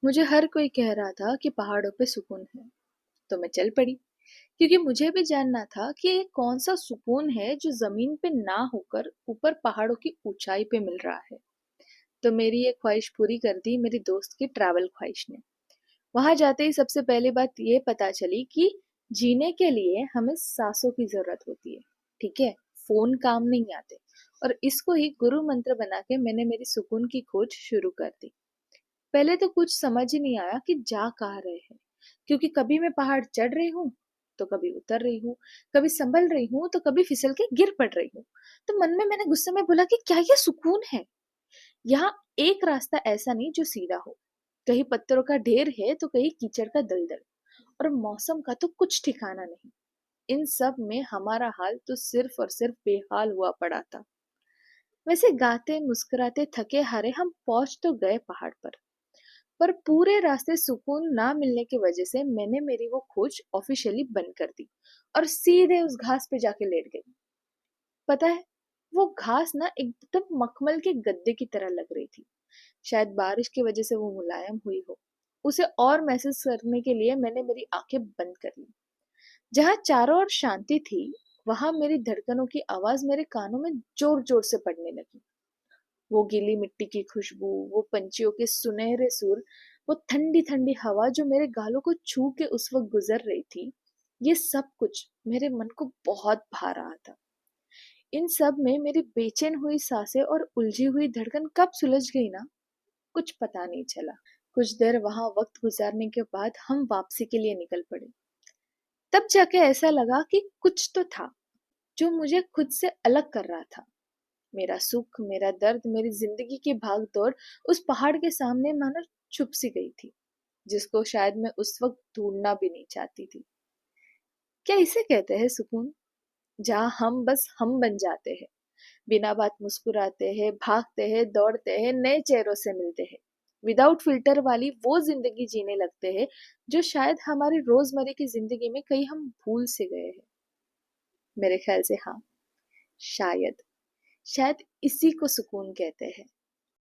मुझे हर कोई कह रहा था कि पहाड़ों पे सुकून है, तो मैं चल पड़ी, क्योंकि मुझे भी जानना था कि ये कौन सा सुकून है जो जमीन पे ना होकर ऊपर पहाड़ों की ऊंचाई पे मिल रहा है। तो मेरी ये ख्वाहिश पूरी कर दी मेरी दोस्त की ट्रैवल ख्वाहिश ने। वहां जाते ही सबसे पहली बात ये पता चली कि जीने के लिए हमें सांसों की जरूरत होती है। ठीक है, फोन काम नहीं आते। और इसको ही गुरु मंत्र बना के मैंने मेरी सुकून की खोज शुरू कर दी। पहले तो कुछ समझ ही नहीं आया कि जा कहाँ रहे हैं, क्योंकि कभी मैं पहाड़ चढ़ रही हूँ, तो कभी उतर रही हूँ, कभी संभल रही हूँ, तो कभी फिसल के गिर पड़ रही हूँ। तो मन में मैंने गुस्से में बोला कि क्या ये सुकून है? यहाँ एक रास्ता ऐसा नहीं जो सीधा हो। कहीं पत्थरों का ढेर है तो कहीं कीचड़ का दलदल, और मौसम का तो कुछ ठिकाना नहीं। इन सब में हमारा हाल तो सिर्फ और सिर्फ बेहाल हुआ पड़ा था। वैसे गाते मुस्कुराते थके हारे हम पहुंच तो गए पहाड़ पर पूरे रास्ते सुकून ना मिलने की वजह से मैंने मेरी वो खोज ऑफिशियली बंद कर दी और सीधे उस घास पे जाके लेट गई। पता है, वो घास ना एकदम मखमल के गद्दे की तरह लग रही थी। शायद बारिश की वजह से वो मुलायम हुई हो। उसे और महसूस करने के लिए मैंने मेरी आंखें बंद कर ली। जहां चारों ओर शांति थी, वहां मेरी धड़कनों की आवाज मेरे कानों में जोर जोर से पड़ने लगी। वो गीली मिट्टी की खुशबू, वो पंछियों के सुनहरे सुर, वो ठंडी ठंडी हवा जो मेरे गालों को छू के उस वक्त गुजर रही थी, ये सब कुछ मेरे मन को बहुत भा रहा था। इन सब में मेरी बेचैन हुई सांसें और उलझी हुई धड़कन कब सुलझ गई ना, कुछ पता नहीं चला। कुछ देर वहां वक्त गुजारने के बाद हम वापसी के लिए निकल पड़े। तब जाके ऐसा लगा कि कुछ तो था जो मुझे खुद से अलग कर रहा था। मेरा सुख, मेरा दर्द, मेरी जिंदगी की भाग दौड़ उस पहाड़ के सामने मानो छुप सी गई थी, जिसको शायद मैं उस वक्त ढूंढना भी नहीं चाहती थी। क्या इसे कहते हैं सुकून? जहाँ हम बस हम बन जाते हैं, बिना बात मुस्कुराते हैं, भागते हैं, दौड़ते हैं, नए चेहरों से मिलते हैं, विदाउट फिल्टर वाली वो जिंदगी जीने लगते हैं जो शायद हमारी रोजमर्रा की जिंदगी में कहीं हम भूल से गए हैं। मेरे ख्याल से हाँ, शायद शायद इसी को सुकून कहते हैं।